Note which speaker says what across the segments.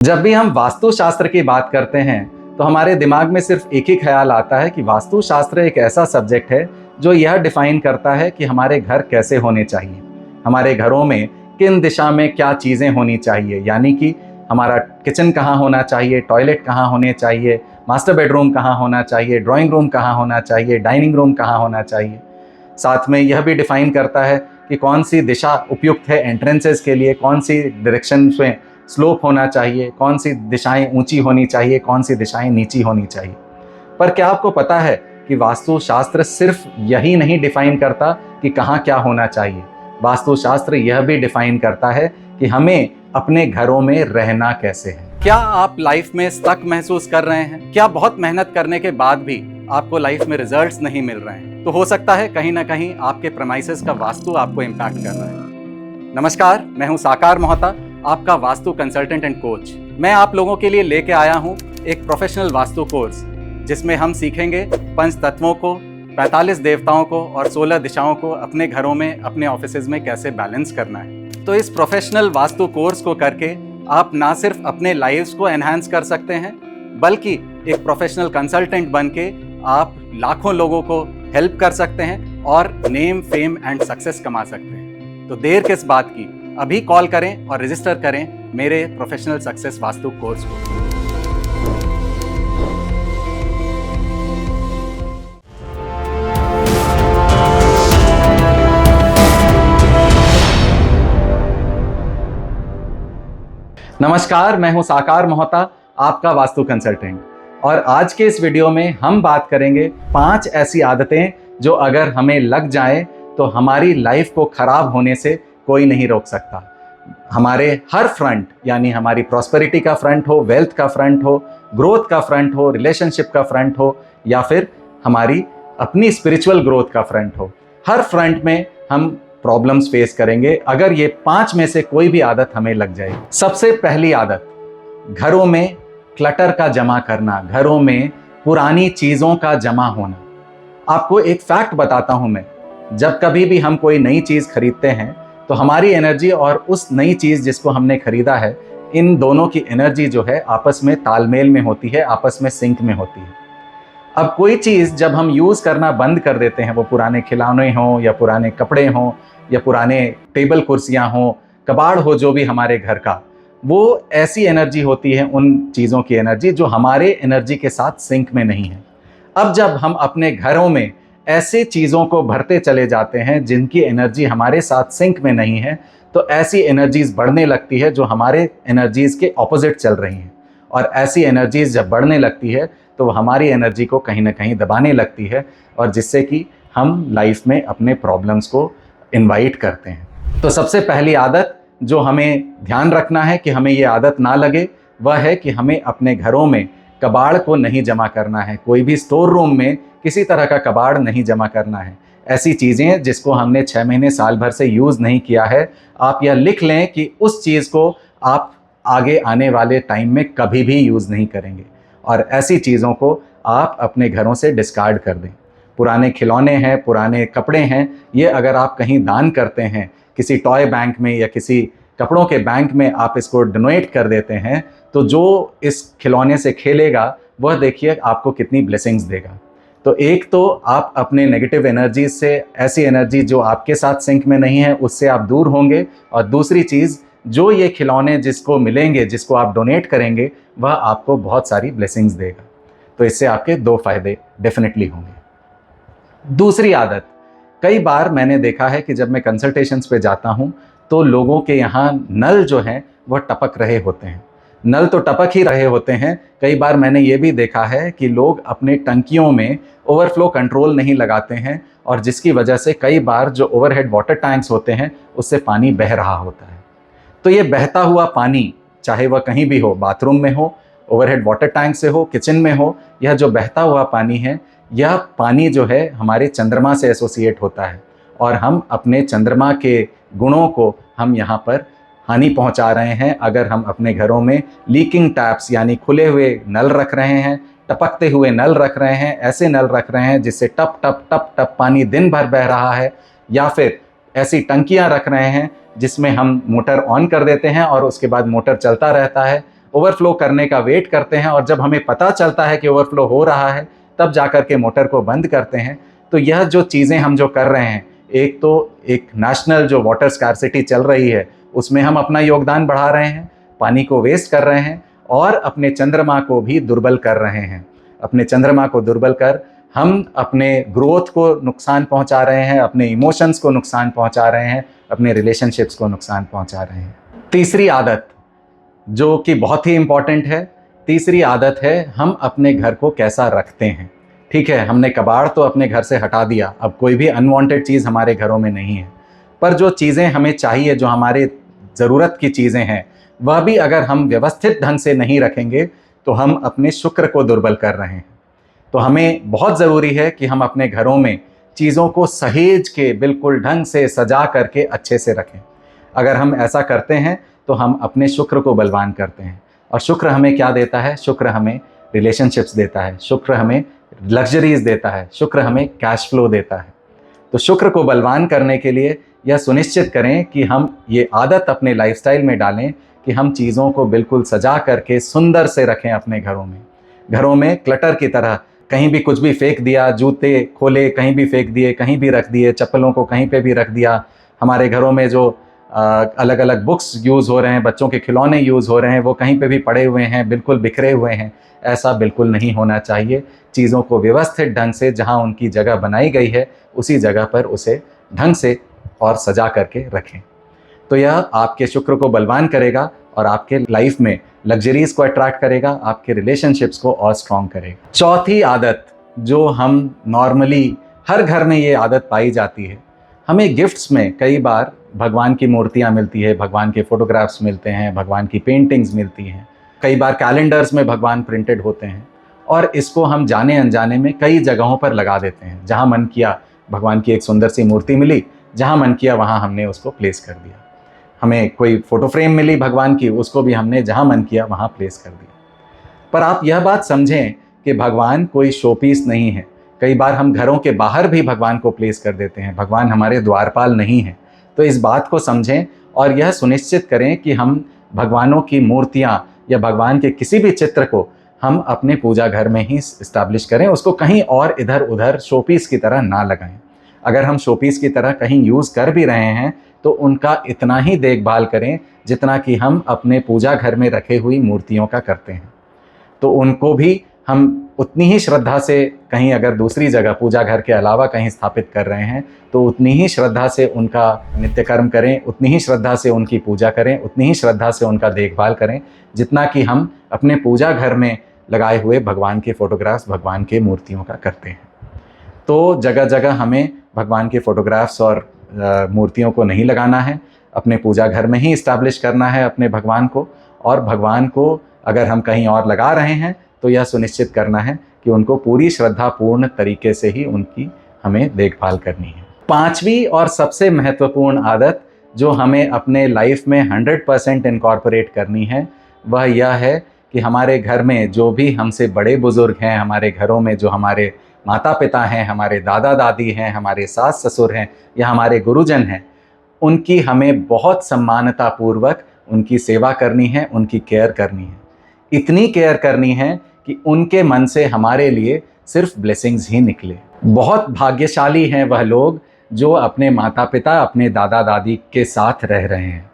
Speaker 1: जब भी हम वास्तुशास्त्र की बात करते हैं तो हमारे दिमाग में सिर्फ एक ही ख्याल आता है कि वास्तुशास्त्र एक ऐसा सब्जेक्ट है जो यह डिफाइन करता है कि हमारे घर कैसे होने चाहिए, हमारे घरों में किन दिशा में क्या चीज़ें होनी चाहिए, यानी कि हमारा किचन कहाँ होना चाहिए, टॉयलेट कहाँ होने चाहिए, मास्टर बेडरूम कहाँ होना चाहिए, ड्राइंग रूम कहाँ होना चाहिए, डाइनिंग रूम कहाँ होना चाहिए। साथ में यह भी डिफाइन करता है कि कौन सी दिशा उपयुक्त है एंट्रेंसेस के लिए, कौन सी डायरेक्शन में स्लोप होना चाहिए, कौन सी दिशाएं ऊंची होनी चाहिए, कौन सी दिशाएं नीची होनी चाहिए। पर क्या आपको पता है कि वास्तुशास्त्र सिर्फ यही नहीं डिफाइन करता कि कहाँ क्या होना चाहिए, वास्तुशास्त्र यह भी डिफाइन करता है कि हमें अपने घरों में रहना कैसे है। क्या आप लाइफ में स्टक महसूस कर रहे हैं? क्या बहुत मेहनत करने के बाद भी आपको लाइफ में रिजल्ट्स नहीं मिल रहे हैं? तो हो सकता है कहीं ना कहीं आपके प्रेमाइसेस का वास्तु आपको इम्पैक्ट कर रहा है। नमस्कार, मैं हूं साकार मोहता, आपका वास्तु कंसल्टेंट एंड कोच। मैं आप लोगों के लिए लेके आया हूं एक प्रोफेशनल वास्तु कोर्स जिसमें हम सीखेंगे पंच तत्वों को, 45 देवताओं को और 16 दिशाओं को अपने घरों में, अपने ऑफिसेज में कैसे बैलेंस करना है। तो इस प्रोफेशनल वास्तु कोर्स को करके आप ना सिर्फ अपने लाइव्स को एनहांस कर सकते हैं, बल्कि एक प्रोफेशनल कंसल्टेंट बन के आप लाखों लोगों को हेल्प कर सकते हैं और नेम, फेम एंड सक्सेस कमा सकते हैं। तो देर किस बात की, अभी कॉल करें और रजिस्टर करें मेरे प्रोफेशनल सक्सेस वास्तु कोर्स को। नमस्कार, मैं हूं साकार मोहता, आपका वास्तु कंसल्टेंट। और आज के इस वीडियो में हम बात करेंगे 5 ऐसी आदतें जो अगर हमें लग जाए तो हमारी लाइफ को खराब होने से कोई नहीं रोक सकता। हमारे हर फ्रंट, यानी हमारी प्रॉस्पेरिटी का फ्रंट हो, वेल्थ का फ्रंट हो, ग्रोथ का फ्रंट हो, रिलेशनशिप का फ्रंट हो, या फिर हमारी अपनी स्पिरिचुअल ग्रोथ का फ्रंट हो, हर फ्रंट में हम प्रॉब्लम्स फेस करेंगे अगर ये 5 में से कोई भी आदत हमें लग जाएगी। सबसे पहली आदत, घरों में क्लटर का जमा करना, घरों में पुरानी चीज़ों का जमा होना। आपको एक फैक्ट बताता हूं मैं, जब कभी भी हम कोई नई चीज़ खरीदते हैं तो हमारी एनर्जी और उस नई चीज़ जिसको हमने खरीदा है, इन दोनों की एनर्जी जो है आपस में तालमेल में होती है, आपस में सिंक में होती है। अब कोई चीज़ जब हम यूज़ करना बंद कर देते हैं, वो पुराने खिलौने हों या पुराने कपड़े हों या पुराने टेबल कुर्सियाँ हों, कबाड़ हो जो भी हमारे घर का, वो ऐसी एनर्जी होती है, उन चीज़ों की एनर्जी जो हमारे एनर्जी के साथ सिंक में नहीं है। अब जब हम अपने घरों में ऐसे चीज़ों को भरते चले जाते हैं जिनकी एनर्जी हमारे साथ सिंक में नहीं है, तो ऐसी एनर्जीज़ बढ़ने लगती है जो हमारे एनर्जीज़ के ऑपोजिट चल रही हैं। और ऐसी एनर्जीज़ जब बढ़ने लगती है तो वो हमारी एनर्जी को कहीं ना कहीं दबाने लगती है, और जिससे कि हम लाइफ में अपने प्रॉब्लम्स को इनवाइट करते हैं। तो सबसे पहली आदत जो हमें ध्यान रखना है कि हमें ये आदत ना लगे, वह है कि हमें अपने घरों में कबाड़ को नहीं जमा करना है। कोई भी स्टोर रूम में किसी तरह का कबाड़ नहीं जमा करना है। ऐसी चीज़ें जिसको हमने 6 महीने, साल भर से यूज़ नहीं किया है, आप यह लिख लें कि उस चीज़ को आप आगे आने वाले टाइम में कभी भी यूज़ नहीं करेंगे, और ऐसी चीज़ों को आप अपने घरों से डिस्कार्ड कर दें। पुराने खिलौने हैं, पुराने कपड़े हैं, ये अगर आप कहीं दान करते हैं, किसी टॉय बैंक में या किसी कपड़ों के बैंक में आप इसको डोनेट कर देते हैं, तो जो इस खिलौने से खेलेगा वह देखिए आपको कितनी ब्लेसिंग्स देगा। तो एक तो आप अपने नेगेटिव एनर्जी से, ऐसी एनर्जी जो आपके साथ सिंक में नहीं है, उससे आप दूर होंगे, और दूसरी चीज़, जो ये खिलौने जिसको मिलेंगे, जिसको आप डोनेट करेंगे, वह आपको बहुत सारी ब्लेसिंग्स देगा। तो इससे आपके 2 फायदे डेफिनेटली होंगे। दूसरी आदत, कई बार मैंने देखा है कि जब मैं कंसल्टेशंस पे जाता हूँ तो लोगों के यहाँ नल जो हैं वह टपक रहे होते हैं। नल तो टपक ही रहे होते हैं, कई बार मैंने ये भी देखा है कि लोग अपने टंकियों में ओवरफ्लो कंट्रोल नहीं लगाते हैं, और जिसकी वजह से कई बार जो ओवरहेड वाटर टैंक्स होते हैं उससे पानी बह रहा होता है। तो ये बहता हुआ पानी, चाहे वह कहीं भी हो, बाथरूम में हो, ओवरहेड वाटर टैंक से हो, किचन में हो, यह जो बहता हुआ पानी है, यह पानी जो है हमारे चंद्रमा से एसोसिएट होता है, और हम अपने चंद्रमा के गुणों को हम यहाँ पर हानि पहुँचा रहे हैं अगर हम अपने घरों में लीकिंग टैप्स, यानी खुले हुए नल रख रहे हैं, टपकते हुए नल रख रहे हैं, ऐसे नल रख रहे हैं जिससे टप टप टप टप पानी दिन भर बह रहा है, या फिर ऐसी टंकियाँ रख रहे हैं जिसमें हम मोटर ऑन कर देते हैं और उसके बाद मोटर चलता रहता है ओवरफ्लो करने का वेट करते हैं और जब हमें पता चलता है कि ओवरफ्लो हो रहा है तब जाकर के मोटर को बंद करते हैं। तो यह जो चीज़ें हम जो कर रहे हैं, एक तो एक नेशनल जो वाटर स्कार्सिटी चल रही है उसमें हम अपना योगदान बढ़ा रहे हैं, पानी को वेस्ट कर रहे हैं और अपने चंद्रमा को भी दुर्बल कर रहे हैं। अपने चंद्रमा को दुर्बल कर हम अपने ग्रोथ को नुकसान पहुंचा रहे हैं, अपने इमोशंस को नुकसान पहुंचा रहे हैं, अपने रिलेशनशिप्स को नुकसान पहुंचा रहे हैं। तीसरी आदत जो कि बहुत ही इंपॉर्टेंट है, तीसरी आदत है हम अपने घर को कैसा रखते हैं। ठीक है, हमने कबाड़ तो अपने घर से हटा दिया, अब कोई भी अनवांटेड चीज़ हमारे घरों में नहीं है, पर जो चीज़ें हमें चाहिए, जो हमारे ज़रूरत की चीज़ें हैं, वह भी अगर हम व्यवस्थित ढंग से नहीं रखेंगे तो हम अपने शुक्र को दुर्बल कर रहे हैं। तो हमें बहुत ज़रूरी है कि हम अपने घरों में चीज़ों को सहेज के बिल्कुल ढंग से सजा करके अच्छे से रखें। अगर हम ऐसा करते हैं तो हम अपने शुक्र को बलवान करते हैं। और शुक्र हमें क्या देता है? शुक्र हमें रिलेशनशिप्स देता है, शुक्र हमें लग्जरीज देता है, शुक्र हमें कैश फ्लो देता है। तो शुक्र को बलवान करने के लिए यह सुनिश्चित करें कि हम ये आदत अपने लाइफस्टाइल में डालें कि हम चीज़ों को बिल्कुल सजा करके सुंदर से रखें अपने घरों में। घरों में क्लटर की तरह कहीं भी कुछ भी फेंक दिया, जूते खोले कहीं भी फेंक दिए, कहीं भी रख दिए, चप्पलों को कहीं पे भी रख दिया। हमारे घरों में जो अलग अलग बुक्स यूज़ हो रहे हैं, बच्चों के खिलौने यूज़ हो रहे हैं, वो कहीं पे भी पड़े हुए हैं, बिल्कुल बिखरे हुए हैं। ऐसा बिल्कुल नहीं होना चाहिए। चीज़ों को व्यवस्थित ढंग से जहाँ उनकी जगह बनाई गई है उसी जगह पर उसे ढंग से और सजा करके रखें। तो यह आपके शुक्र को बलवान करेगा और आपके लाइफ में लग्जरीज को अट्रैक्ट करेगा, आपके रिलेशनशिप्स को और स्ट्रॉन्ग करेगा। चौथी आदत जो हम नॉर्मली हर घर में ये आदत पाई जाती है, हमें गिफ्ट्स में कई बार भगवान की मूर्तियाँ मिलती है, भगवान के फोटोग्राफ्स मिलते हैं, भगवान की पेंटिंग्स मिलती हैं, कई बार कैलेंडर्स में भगवान प्रिंटेड होते हैं और इसको हम जाने अनजाने में कई जगहों पर लगा देते हैं। जहाँ मन किया भगवान की एक सुंदर सी मूर्ति मिली, जहाँ मन किया वहाँ हमने उसको प्लेस कर दिया। हमें कोई फ़ोटो फ्रेम मिली भगवान की, उसको भी हमने जहाँ मन किया वहाँ प्लेस कर दिया। पर आप यह बात समझें कि भगवान कोई शो पीस नहीं है। कई बार हम घरों के बाहर भी भगवान को प्लेस कर देते हैं, भगवान हमारे द्वारपाल नहीं हैं। तो इस बात को समझें और यह सुनिश्चित करें कि हम भगवानों की मूर्तियाँ या भगवान के किसी भी चित्र को हम अपने पूजा घर में ही इस्टेब्लिश करें, उसको कहीं और इधर उधर शो पीस की तरह ना लगाएं। अगर हम शो पीस की तरह कहीं यूज़ कर भी रहे हैं तो उनका इतना ही देखभाल करें जितना कि हम अपने पूजा घर में रखे हुई मूर्तियों का करते हैं। तो उनको भी हम उतनी ही श्रद्धा से, कहीं अगर दूसरी जगह पूजा घर के अलावा कहीं स्थापित कर रहे हैं तो उतनी ही श्रद्धा से उनका नित्य कर्म करें, उतनी ही श्रद्धा से उनकी पूजा करें, उतनी ही श्रद्धा से उनका देखभाल करें जितना कि हम अपने पूजा घर में लगाए हुए भगवान के फोटोग्राफ्स, भगवान के मूर्तियों का करते हैं। तो जगह जगह हमें भगवान के फोटोग्राफ्स और मूर्तियों को नहीं लगाना है, अपने पूजा घर में ही इस्टेब्लिश करना है अपने भगवान को। और भगवान को अगर हम कहीं और लगा रहे हैं तो यह सुनिश्चित करना है कि उनको पूरी श्रद्धापूर्ण तरीके से ही उनकी हमें देखभाल करनी है। पांचवी और सबसे महत्वपूर्ण आदत जो हमें अपने लाइफ में 100% इनकॉर्पोरेट करनी है वह यह है कि हमारे घर में जो भी हमसे बड़े बुजुर्ग हैं, हमारे घरों में जो हमारे माता पिता हैं, हमारे दादा दादी हैं, हमारे सास ससुर हैं या हमारे गुरुजन हैं, उनकी हमें बहुत सम्मानतापूर्वक उनकी सेवा करनी है, उनकी केयर करनी है। इतनी केयर करनी है कि उनके मन से हमारे लिए सिर्फ ब्लेसिंग्स ही निकले। बहुत भाग्यशाली हैं वह लोग जो अपने माता पिता, अपने दादा दादी के साथ रह रहे हैं।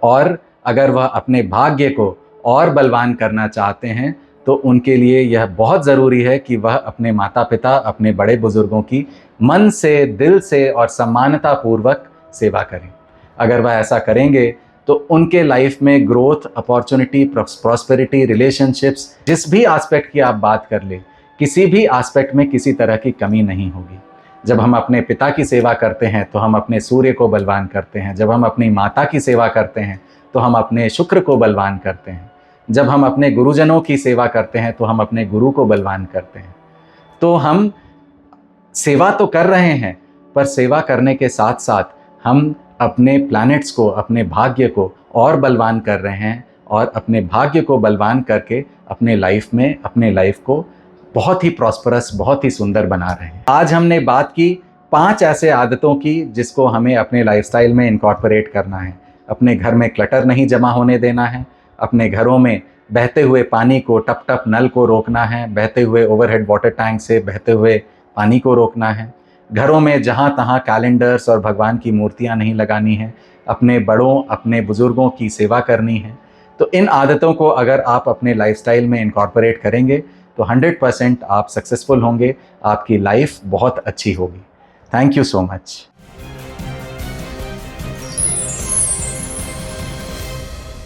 Speaker 1: और अगर वह अपने भाग्य को और बलवान करना चाहते हैं तो उनके लिए यह बहुत ज़रूरी है कि वह अपने माता पिता, अपने बड़े बुज़ुर्गों की मन से, दिल से और सम्मानतापूर्वक सेवा करें। अगर वह ऐसा करेंगे तो उनके लाइफ में ग्रोथ, अपॉर्चुनिटी, प्रॉस्पेरिटी, रिलेशनशिप्स, जिस भी एस्पेक्ट की आप बात कर ले, किसी भी एस्पेक्ट में किसी तरह की कमी नहीं होगी। जब हम अपने पिता की सेवा करते हैं तो हम अपने सूर्य को बलवान करते हैं। जब हम अपनी माता की सेवा करते हैं तो हम अपने शुक्र को बलवान करते हैं। जब हम अपने गुरुजनों की सेवा करते हैं तो हम अपने गुरु को बलवान करते हैं। तो हम सेवा तो कर रहे हैं, पर सेवा करने के साथ साथ हम अपने प्लैनेट्स को, अपने भाग्य को और बलवान कर रहे हैं और अपने भाग्य को बलवान करके अपने लाइफ में, अपने लाइफ को बहुत ही प्रॉस्परस, बहुत ही सुंदर बना रहे हैं। आज हमने बात की 5 ऐसे आदतों की जिसको हमें अपने लाइफस्टाइल में इनकॉर्पोरेट करना है। अपने घर में क्लटर नहीं जमा होने देना है, अपने घरों में बहते हुए पानी को, टप टप नल को रोकना है, बहते हुए ओवरहेड वाटर टैंक से बहते हुए पानी को रोकना है। घरों में जहाँ तहाँ कैलेंडर्स और भगवान की मूर्तियाँ नहीं लगानी हैं। अपने बड़ों, अपने बुज़ुर्गों की सेवा करनी है। तो इन आदतों को अगर आप अपने लाइफस्टाइल में इनकॉर्पोरेट करेंगे तो 100% आप सक्सेसफुल होंगे, आपकी लाइफ बहुत अच्छी होगी। Thank you so much.